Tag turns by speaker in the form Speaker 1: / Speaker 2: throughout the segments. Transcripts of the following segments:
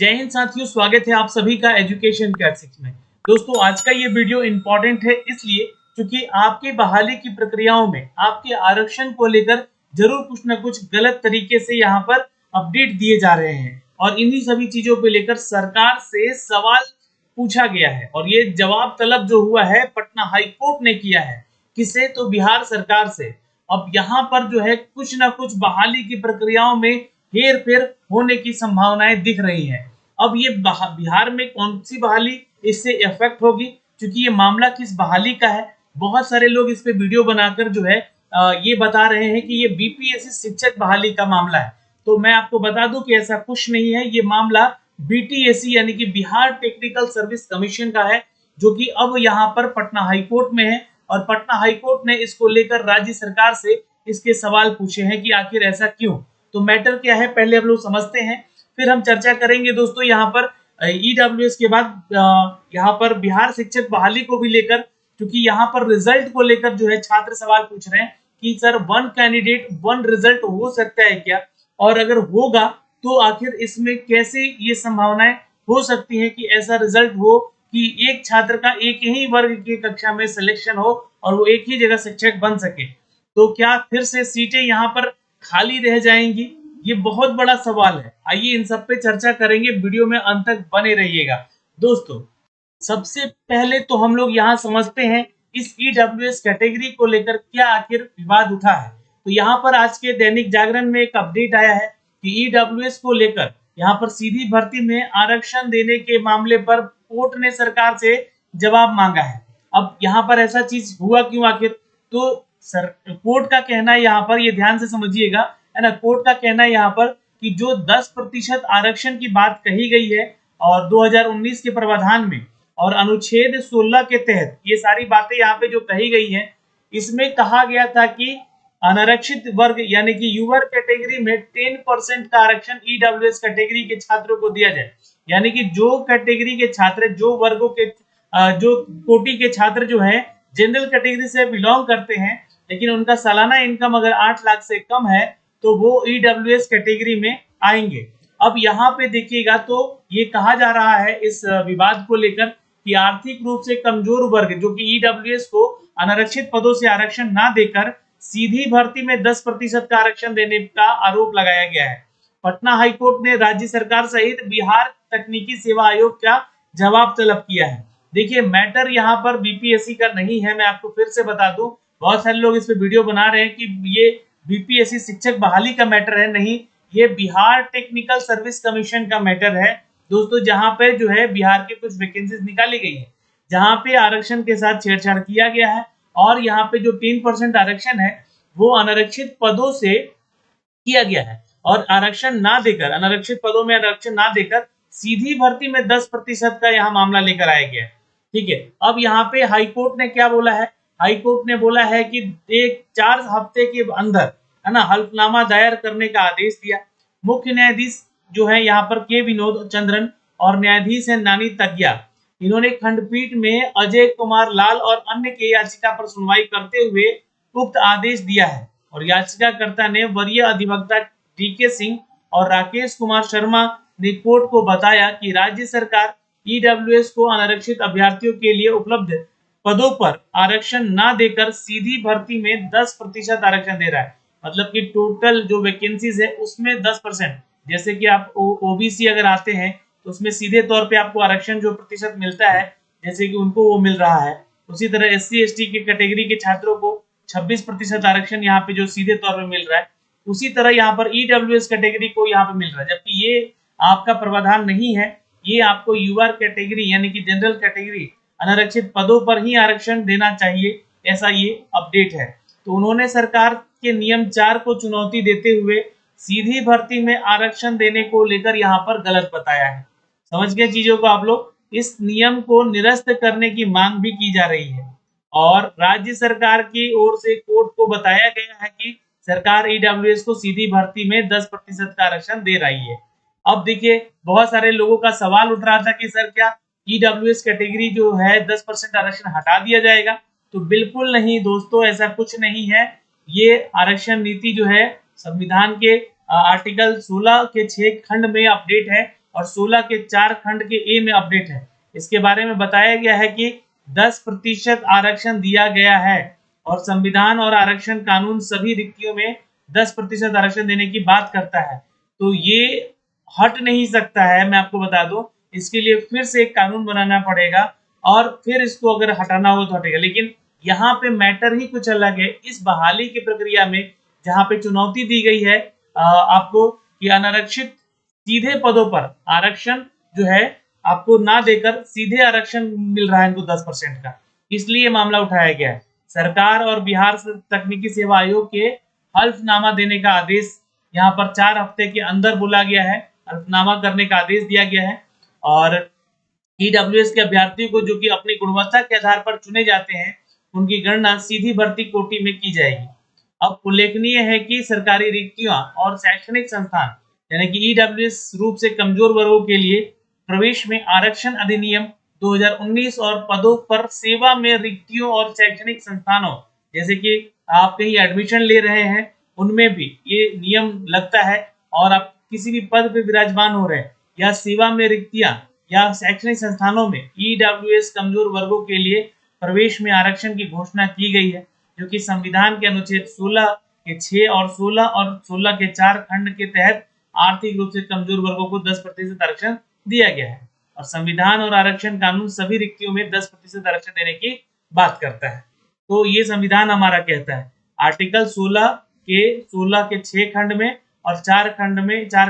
Speaker 1: जय हिंद साथियों, स्वागत है आप सभी का एजुकेशन क्लासिक्स में। दोस्तों, आज का ये वीडियो इंपॉर्टेंट है इसलिए क्योंकि आपकी बहाली की प्रक्रियाओं में आपके आरक्षण को लेकर जरूर कुछ न कुछ गलत तरीके से यहाँ पर अपडेट दिए जा रहे हैं और इन्हीं सभी चीजों को लेकर सरकार से सवाल पूछा गया है और ये जवाब तलब जो हुआ है पटना हाई कोर्ट ने किया है। किसे? तो बिहार सरकार से। अब यहाँ पर जो है कुछ ना कुछ बहाली की प्रक्रियाओं में हेर फेर होने की संभावनाएं दिख रही हैं। अब ये बिहार में कौन सी बहाली इससे इफेक्ट होगी, क्योंकि ये मामला किस बहाली का है। बहुत सारे लोग इस पे वीडियो बनाकर जो है ये बता रहे हैं कि ये बीपीएससी शिक्षक बहाली का मामला है। तो मैं आपको बता दूं कि ऐसा कुछ नहीं है। ये मामला बीटीएससी यानी कि बिहार टेक्निकल सर्विस कमीशन का है, जो कि अब यहाँ पर पटना हाई कोर्ट में है और पटना हाई कोर्ट ने इसको लेकर राज्य सरकार से इसके सवाल पूछे हैं कि आखिर ऐसा क्यों। तो मैटर क्या है पहले हम लोग समझते हैं, फिर हम चर्चा करेंगे। दोस्तों, यहाँ पर ईडब्ल्यूएस के बाद यहाँ पर बिहार शिक्षक बहाली को भी लेकर, क्योंकि यहाँ पर रिजल्ट को लेकर जो है छात्र सवाल पूछ रहे हैं कि sir one candidate one result हो सकता है क्या, और अगर होगा तो आखिर इसमें कैसे ये संभावनाएं हो सकती है कि ऐसा रिजल्ट हो कि एक छात्र का एक ही वर्ग की कक्षा में सिलेक्शन हो और वो एक ही जगह शिक्षक बन सके। तो क्या फिर से सीटें यहाँ पर खाली रह जाएंगी? ये बहुत बड़ा सवाल है। आइए इन सब पे चर्चा करेंगे, वीडियो में अंत तक बने रहिएगा। दोस्तों, सबसे पहले तो हम लोग यहाँ समझते हैं इस ईडब्ल्यूएस कैटेगरी को लेकर क्या आखिर विवाद उठा है। तो यहाँ पर आज के दैनिक जागरण में एक अपडेट आया है कि ईडब्ल्यूएस को लेकर यहाँ पर सीधी भर्ती में आरक्षण देने के मामले पर कोर्ट ने सरकार से जवाब मांगा है। अब यहाँ पर ऐसा चीज हुआ क्यों आखिर? तो कोर्ट का कहना है, यहाँ पर ये ध्यान से समझिएगा, है ना। कोर्ट का कहना है यहाँ पर कि जो 10% आरक्षण की बात कही गई है और 2019 के प्रावधान में और अनुच्छेद 16 के तहत ये सारी बातें यहाँ पे जो कही गई है, इसमें कहा गया था कि अनारक्षित वर्ग यानी कि यूआर कैटेगरी में 10% का आरक्षण ईडब्ल्यूएस कैटेगरी के छात्रों को दिया जाए। यानी कि जो कैटेगरी के छात्र, जो वर्गों के जो कोटि के छात्र जो है जनरल कैटेगरी से बिलोंग करते हैं, लेकिन उनका सालाना इनकम अगर 8 लाख से कम है तो वो ईडब्ल्यूएस कैटेगरी में आएंगे। अब यहाँ पे देखिएगा तो ये कहा जा रहा है इस विवाद को लेकर कि आर्थिक रूप से कमजोर वर्ग जो कि ईडब्ल्यूएस को अनारक्षित पदों से आरक्षण ना देकर सीधी भर्ती में 10% का आरक्षण देने का आरोप लगाया गया है। पटना हाईकोर्ट ने राज्य सरकार सहित बिहार तकनीकी सेवा आयोग का जवाब तलब किया है। देखिए, मैटर यहाँ पर बीपीएससी का नहीं है, मैं आपको फिर से बता दूं। बहुत सारे लोग इस पे वीडियो बना रहे हैं कि ये बीपीएससी शिक्षक बहाली का मैटर है। नहीं, ये बिहार टेक्निकल सर्विस कमीशन का मैटर है दोस्तों, जहां पे जो है बिहार के कुछ वैकेंसीज निकाली गई है, जहां पे आरक्षण के साथ छेड़छाड़ किया गया है और यहाँ पे जो 10% आरक्षण है वो अनारक्षित पदों से किया गया है और आरक्षण ना देकर, अनारक्षित पदों में आरक्षण ना देकर सीधी भर्ती में 10% का यहाँ मामला लेकर आया गया है। ठीक है, अब यहाँ पे हाईकोर्ट ने क्या बोला है? हाईकोर्ट ने बोला है कि 4 हफ्ते के अंदर, है ना, हल्फनामा दायर करने का आदेश दिया। मुख्य न्यायाधीश जो है यहाँ पर के विनोद चंद्रन और न्यायाधीश है नानी तज्ञा, इन्होंने खंडपीठ में अजय कुमार लाल और अन्य की याचिका पर सुनवाई करते हुए उक्त आदेश दिया है और याचिकाकर्ता ने वरीय अधिवक्ता डीके सिंह और राकेश कुमार शर्मा ने कोर्ट को बताया कि राज्य सरकार ईडब्ल्यूएस को अनारक्षित अभ्यर्थियों के लिए उपलब्ध पदों पर आरक्षण ना देकर सीधी भर्ती में 10% आरक्षण दे रहा है। मतलब कि टोटल जो वैकेंसीज है उसमें 10%, जैसे कि आप ओबीसी अगर आते हैं तो उसमें सीधे तौर पे आपको आरक्षण जो प्रतिशत मिलता है, जैसे कि उनको वो मिल रहा है, उसी तरह एससी एसटी के कैटेगरी के छात्रों को 26% आरक्षण यहाँ पे जो सीधे तौर पे मिल रहा है, उसी तरह यहाँ पर ईडब्ल्यूएस कैटेगरी को यहाँ पे मिल रहा है। जबकि ये आपका प्रावधान नहीं है, ये आपको यूआर कैटेगरी यानी कि जनरल कैटेगरी अनारक्षित पदों पर ही आरक्षण देना चाहिए, ऐसा ये अपडेट है। तो उन्होंने सरकार के नियम 4 को चुनौती देते हुए सीधी भर्ती में आरक्षण देने को लेकर यहाँ पर गलत बताया है। समझ गए चीजों को आप लोग? इस नियम को निरस्त करने की मांग भी की जा रही है और राज्य सरकार की ओर से कोर्ट को बताया गया है कि सरकार ईडब्ल्यूएस को सीधी भर्ती में 10% का आरक्षण दे रही है। अब देखिए, बहुत सारे लोगों का सवाल उठ रहा था कि सर क्या ईडब्ल्यूएस कैटेगरी जो है 10% आरक्षण हटा दिया जाएगा? तो बिल्कुल नहीं दोस्तों, ऐसा कुछ नहीं है। ये आरक्षण नीति जो है संविधान के आर्टिकल 16 के 6 खंड में अपडेट है और 16 के 4 खंड के ए में अपडेट है। इसके बारे में बताया गया है कि 10% आरक्षण दिया गया है और संविधान और आरक्षण कानून सभी रिक्तियों में 10% आरक्षण देने की बात करता है। तो ये हट नहीं सकता है, मैं आपको बता दूं। इसके लिए फिर से एक कानून बनाना पड़ेगा और फिर इसको अगर हटाना हो तो हटेगा। लेकिन यहाँ पे मैटर ही कुछ अलग है। इस बहाली की प्रक्रिया में जहाँ पे चुनौती दी गई है आपको कि अनारक्षित सीधे पदों पर आरक्षण जो है आपको ना देकर सीधे आरक्षण मिल रहा है इनको 10% का, इसलिए मामला उठाया गया है। सरकार और बिहार तकनीकी सेवा आयोग के हल्फनामा देने का आदेश यहाँ पर 4 हफ्ते के अंदर बोला गया है, हल्फनामा करने का आदेश दिया गया है। और ईडब्ल्यूएस के अभ्यर्थियों को जो कि अपनी गुणवत्ता के आधार पर चुने जाते हैं, उनकी गणना सीधी भर्ती कोटि में की जाएगी। अब उल्लेखनीय है कि सरकारी रिक्तियां और शैक्षणिक संस्थान यानी कि ईडब्ल्यूएस रूप से कमजोर वर्गों के लिए प्रवेश में आरक्षण अधिनियम 2019 और पदों पर सेवा में रिक्तियों और शैक्षणिक संस्थानों जैसे कि आप कहीं एडमिशन ले रहे हैं उनमें भी ये नियम लगता है। और आप किसी भी पद पे विराजमान हो रहे हैं या सेवा में रिक्तियां या शैक्षणिक संस्थानों में ईडब्ल्यूएस कमजोर वर्गों के लिए प्रवेश में आरक्षण की घोषणा की गई है, जो कि संविधान के अनुच्छेद 16 के 6 और 16 के 4 खंड के तहत आर्थिक रूप से कमजोर वर्गों को 10% आरक्षण दिया गया है। और संविधान और आरक्षण कानून सभी रिक्तियों में 10% आरक्षण देने की बात करता है। तो ये संविधान हमारा कहता है आर्टिकल 16 के 6 खंड में और 4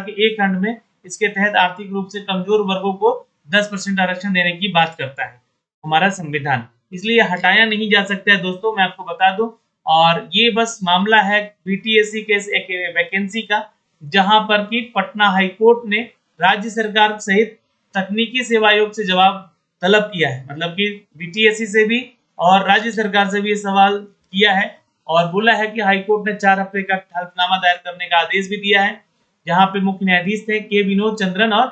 Speaker 1: के 1 खंड में इसके तहत आर्थिक रूप से कमजोर वर्गों को 10% आरक्षण देने की बात करता है हमारा संविधान, इसलिए हटाया नहीं जा सकता है दोस्तों, मैं आपको बता दूं। और ये बस मामला है बीटीएससी के एक वैकेंसी का, जहां पर कि पटना हाईकोर्ट ने राज्य सरकार सहित तकनीकी सेवा आयोग से जवाब तलब किया है। मतलब कि बीटीएससी से भी और राज्य सरकार से भी ये सवाल किया है और बोला है कि हाईकोर्ट ने 4 हफ्ते का हल्फनामा दायर करने का आदेश भी दिया है, जहां पे मुख्य न्यायाधीश थे के विनोद चंद्रन और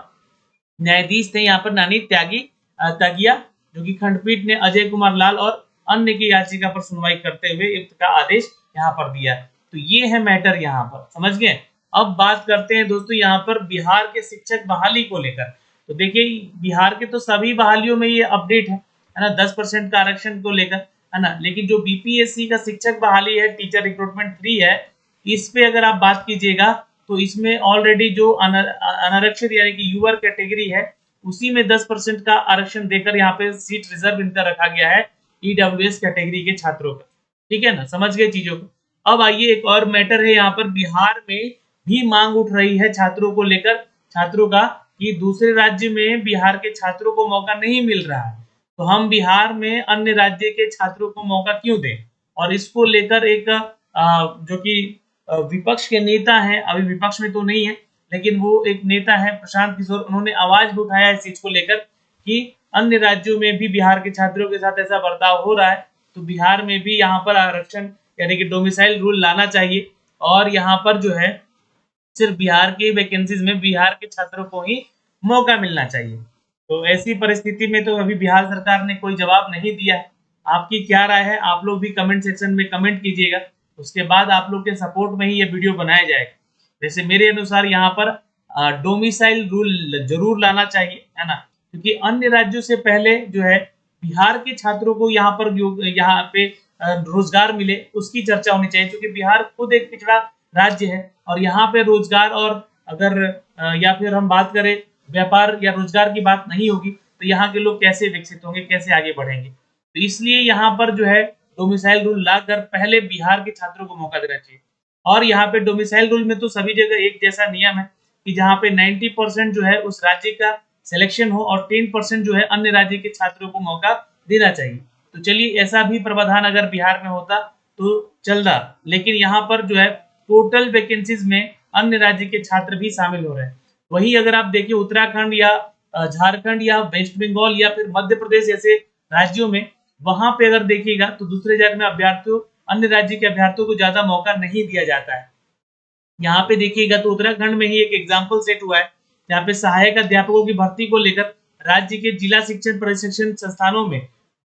Speaker 1: न्यायाधीश थे यहाँ पर नानी त्यागिया, जो कि खंडपीठ ने अजय कुमार लाल और अन्य की याचिका पर सुनवाई करते हुए इसका आदेश यहाँ पर दिया। तो ये है मैटर यहाँ पर, समझ गए। अब बात करते हैं दोस्तों यहाँ पर बिहार के शिक्षक बहाली को लेकर। तो देखिए बिहार के तो सभी बहालियों में ये अपडेट है ना, 10% का आरक्षण को लेकर, है ना। लेकिन जो बीपीएससी का शिक्षक बहाली है, टीचर रिक्रूटमेंट 3 है, इस पे अगर आप बात कीजिएगा तो इसमें ऑलरेडी जो अनारक्षित यानी कि यूआर कैटेगरी है उसी में 10% का आरक्षण देकर यहाँ पे सीट रिजर्व इनका रखा गया है ईडब्ल्यूएस कैटेगरी के छात्रों का, ठीक है ना, समझ गए चीजों को। अब आइए एक और मैटर है यहाँ पर, बिहार में भी मांग उठ रही है छात्रों को लेकर, छात्रों का, कि दूसरे राज्य में बिहार के छात्रों को मौका नहीं मिल रहा है, तो हम बिहार में अन्य राज्य के छात्रों को मौका क्यों दें। और इसको लेकर एक जो कि विपक्ष के नेता हैं, अभी विपक्ष में तो नहीं है लेकिन वो एक नेता है प्रशांत किशोर, उन्होंने आवाज भी उठाया इस चीज को लेकर कि अन्य राज्यों में भी बिहार के छात्रों के साथ ऐसा बर्ताव हो रहा है, तो बिहार में भी यहाँ पर आरक्षण यानी कि डोमिसाइल रूल लाना चाहिए और यहाँ पर जो है सिर्फ बिहार की वैकेंसीज में बिहार के छात्रों को ही मौका मिलना चाहिए। तो ऐसी परिस्थिति में तो अभी बिहार सरकार ने कोई जवाब नहीं दिया है। आपकी क्या राय है, आप लोग भी कमेंट सेक्शन में कमेंट कीजिएगा, उसके बाद आप लोग के सपोर्ट में ही ये वीडियो बनाया जाएगा। वैसे मेरे अनुसार यहाँ पर डोमिसाइल रूल जरूर लाना चाहिए, है ना, क्योंकि अन्य राज्यों से पहले जो है बिहार के छात्रों को यहाँ पर यहाँ पे रोजगार मिले उसकी चर्चा होनी चाहिए, क्योंकि बिहार खुद एक पिछड़ा राज्य है और यहाँ पे रोजगार और अगर या फिर हम बात करें व्यापार या रोजगार की बात नहीं होगी तो यहाँ के लोग कैसे विकसित होंगे, कैसे आगे बढ़ेंगे। तो इसलिए यहाँ पर जो है डोमिसाइल रूल लाकर पहले बिहार के छात्रों को मौका देना चाहिए। और यहाँ पे डोमिसाइल रूल में तो सभी जगह एक जैसा नियम है कि जहाँ पे 90% जो है उस राज्य का सिलेक्शन हो और 10% जो है अन्य राज्य के छात्रों को मौका देना चाहिए। तो चलिए ऐसा भी प्रावधान अगर बिहार में होता तो चलता, लेकिन यहाँ पर जो है टोटल वैकेंसीज में अन्य राज्य के छात्र भी शामिल हो रहे हैं। वही अगर आप देखिए उत्तराखंड या झारखंड या वेस्ट बंगाल या फिर मध्य प्रदेश जैसे राज्यों में, वहां पे अगर देखिएगा तो दूसरे राज्य में अभ्यर्थियों अन्य राज्य के अभ्यर्थियों को ज्यादा मौका नहीं दिया जाता है। यहाँ पे देखिएगा तो उत्तराखंड में ही एक एग्जाम्पल सेट हुआ है जहाँ पे सहायक अध्यापकों की भर्ती को लेकर राज्य के जिला शिक्षण प्रशिक्षण संस्थानों में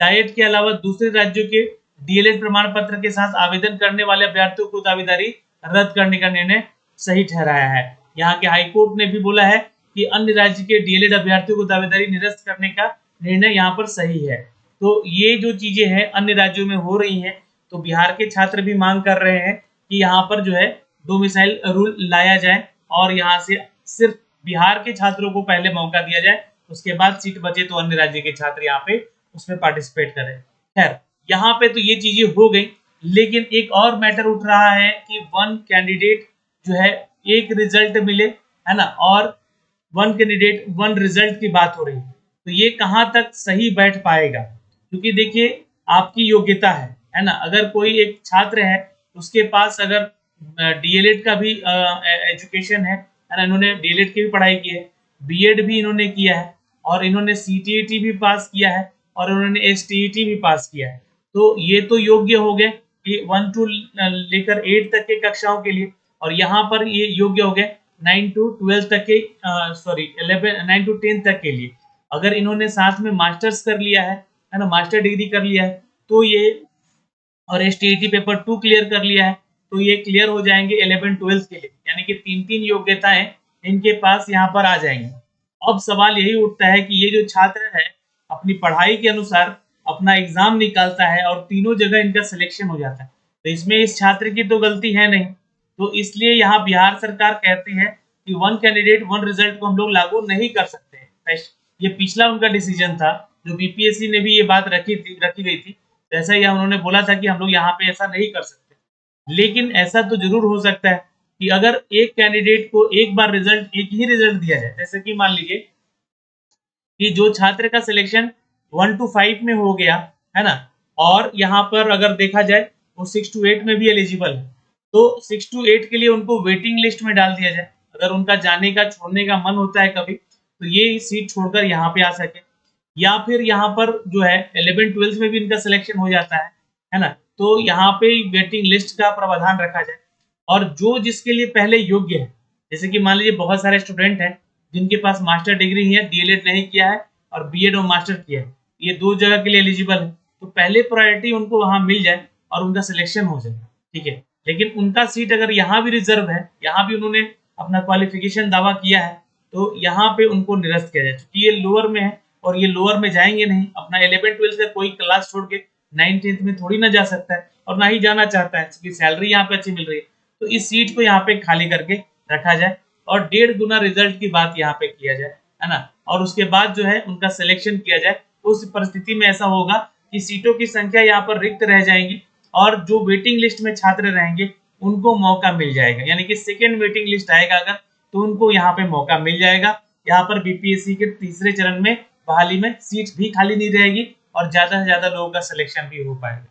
Speaker 1: डाइट के अलावा दूसरे राज्यों के डीएलएड प्रमाण पत्र के साथ आवेदन करने वाले अभ्यर्थियों को दावेदारी रद्द करने का निर्णय सही ठहराया है। यहाँ के हाईकोर्ट ने भी बोला है कि अन्य राज्य के डीएलएड अभ्यर्थियों को दावेदारी निरस्त करने का निर्णय यहाँ पर सही है। तो ये जो चीजें हैं अन्य राज्यों में हो रही हैं, तो बिहार के छात्र भी मांग कर रहे हैं कि यहाँ पर जो है डोमिसाइल रूल लाया जाए और यहाँ से सिर्फ बिहार के छात्रों को पहले मौका दिया जाए, उसके बाद सीट बचे तो अन्य राज्य के छात्र यहाँ पे उसमें पार्टिसिपेट करें। खैर यहाँ पे तो ये चीजें हो गई, लेकिन एक और मैटर उठ रहा है कि वन कैंडिडेट जो है एक रिजल्ट मिले, है ना, और वन कैंडिडेट वन रिजल्ट की बात हो रही है। तो ये कहाँ तक सही बैठ पाएगा, क्योंकि देखिए आपकी योग्यता है ना, अगर कोई एक छात्र है उसके पास अगर डीएलएड का भी एजुकेशन है ना, इन्होंने डीएलएड की भी पढ़ाई की है, बीएड भी इन्होंने किया है और इन्होंने सीटीईटी भी पास किया है और इन्होंने एसटीईटी भी पास किया है, तो ये तो योग्य हो गए कि 1 to लेकर 8 तक के कक्षाओं के लिए, और यहाँ पर ये योग्य हो गए 9 to 12 तक के 9 to 10 तक के लिए। अगर इन्होंने साथ में मास्टर्स कर लिया है ना, मास्टर डिग्री कर लिया है तो ये, और एसटीईटी पेपर 2 क्लियर कर लिया है तो ये क्लियर हो जाएंगे 11-12 के लिए, यानी कि 3-3 योग्यताएं इनके पास यहाँ पर आ जाएंगी। अब सवाल यही उठता है कि ये जो छात्र है अपनी पढ़ाई के अनुसार अपना एग्जाम निकालता है और तीनों जगह इनका सिलेक्शन हो जाता है, तो इसमें इस छात्र की तो गलती है नहीं, तो इसलिए यहाँ बिहार सरकार कहती है कि वन कैंडिडेट वन रिजल्ट को हम लोग लागू नहीं कर सकते। ये पिछला उनका डिसीजन था, जो बीपीएससी ने भी ये बात रखी गई थी, जैसा ही उन्होंने बोला था कि हम लोग यहाँ पे ऐसा नहीं कर सकते। लेकिन ऐसा तो जरूर हो सकता है कि अगर एक कैंडिडेट को एक बार रिजल्ट, एक ही रिजल्ट दिया जाए, जैसे कि मान लीजिए कि जो छात्र का सिलेक्शन 1 to 5 में हो गया है ना, और यहाँ पर अगर देखा जाए वो 6 to 8 में भी एलिजिबल है, तो 6 to 8 के लिए उनको वेटिंग लिस्ट में डाल दिया जाए। अगर उनका जाने का छोड़ने का मन होता है कभी, तो ये सीट छोड़कर यहाँ पे आ सके, या फिर यहाँ पर जो है 11-12 में भी इनका सिलेक्शन हो जाता है ना, तो यहाँ पे वेटिंग लिस्ट का प्रावधान रखा जाए। और जो जिसके लिए पहले योग्य है, जैसे कि मान लीजिए बहुत सारे स्टूडेंट हैं जिनके पास मास्टर डिग्री है, डीएलएड नहीं किया है और बीएड और मास्टर किया है, ये 2 जगह के लिए एलिजिबल है, तो पहले प्रायोरिटी उनको वहां मिल जाए और उनका सिलेक्शन हो जाए, ठीक है। लेकिन उनका सीट अगर यहाँ भी रिजर्व है, यहाँ भी उन्होंने अपना क्वालिफिकेशन दावा किया है, तो यहाँ पे उनको निरस्त किया जाए, क्योंकि ये लोअर में है और ये लोअर में जाएंगे नहीं। अपना 11-12 का कोई क्लास छोड़ के 9th-10th में थोड़ी ना जा सकता है, और ना ही जाना चाहता है, क्योंकि सैलरी यहाँ पे अच्छी मिल रही है। तो इस सीट को यहाँ पे खाली करके रखा जाए और 1.5 गुना रिजल्ट की बात यहाँ पे किया जाए, है ना, और उसके बाद जो है उनका सिलेक्शन किया जाए। तो उस परिस्थिति में ऐसा होगा कि सीटों की संख्या यहाँ पर रिक्त रह जाएंगी और जो वेटिंग लिस्ट में छात्र रहेंगे उनको मौका मिल जाएगा, यानी कि सेकेंड वेटिंग लिस्ट आएगा अगर, तो उनको यहाँ पे मौका मिल जाएगा। यहाँ पर बीपीएससी के तीसरे चरण में बहाली में सीट भी खाली नहीं रहेगी और ज्यादा से ज्यादा लोगों का सिलेक्शन भी हो पाएगा।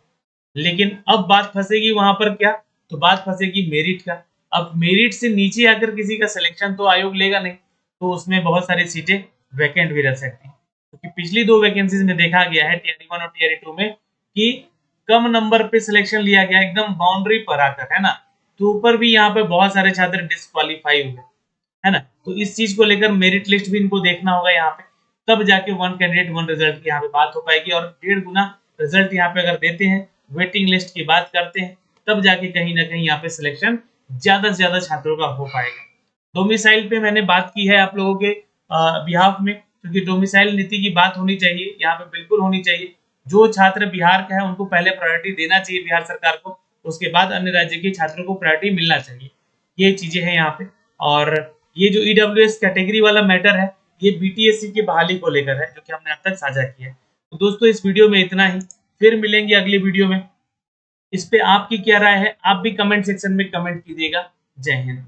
Speaker 1: लेकिन अब बात फंसेगी वहां पर क्या, तो बात फंसेगी मेरिट का। अब मेरिट से नीचे आकर किसी का सिलेक्शन तो आयोग लेगा नहीं, तो उसमें बहुत सारी सीटें वैकेंट भी रह सकती हैं, क्योंकि पिछली 2 वैकेंसीज में देखा गया है टीयर 1 और टीयर 2 में कि कम नंबर पे सिलेक्शन लिया गया, एकदम बाउंड्री पर आकर, है ना, तो ऊपर भी यहाँ पे बहुत सारे छात्र डिस्क्वालीफाई हुए, है ना। तो इस चीज को लेकर मेरिट लिस्ट भी इनको देखना होगा यहाँ पे, तब जाके वन कैंडिडेट वन रिजल्ट की यहाँ पे बात हो पाएगी। और 1.5 गुना रिजल्ट यहाँ पे अगर देते हैं, वेटिंग लिस्ट की बात करते हैं, तब जाके कहीं ना कहीं यहाँ पे सिलेक्शन ज्यादा से ज्यादा छात्रों का हो पाएगा। डोमिसाइल पे मैंने बात की है आप लोगों के बिहाफ में, क्योंकि डोमिसाइल नीति की बात होनी चाहिए यहाँ पे, बिल्कुल होनी चाहिए। जो छात्र बिहार का है उनको पहले प्रायोरिटी देना चाहिए बिहार सरकार को, उसके बाद अन्य राज्य के छात्रों को प्रायोरिटी मिलना चाहिए। ये चीजें हैं यहाँ पे। और ये जो ईडब्ल्यूएस कैटेगरी वाला मैटर है, ये बीटीएससी की बहाली को लेकर है, जो कि हमने अब तक साझा किया है। तो दोस्तों इस वीडियो में इतना ही, फिर मिलेंगे अगले वीडियो में। इस पे आपकी क्या राय है, आप भी कमेंट सेक्शन में कमेंट कीजिएगा। जय हिंद।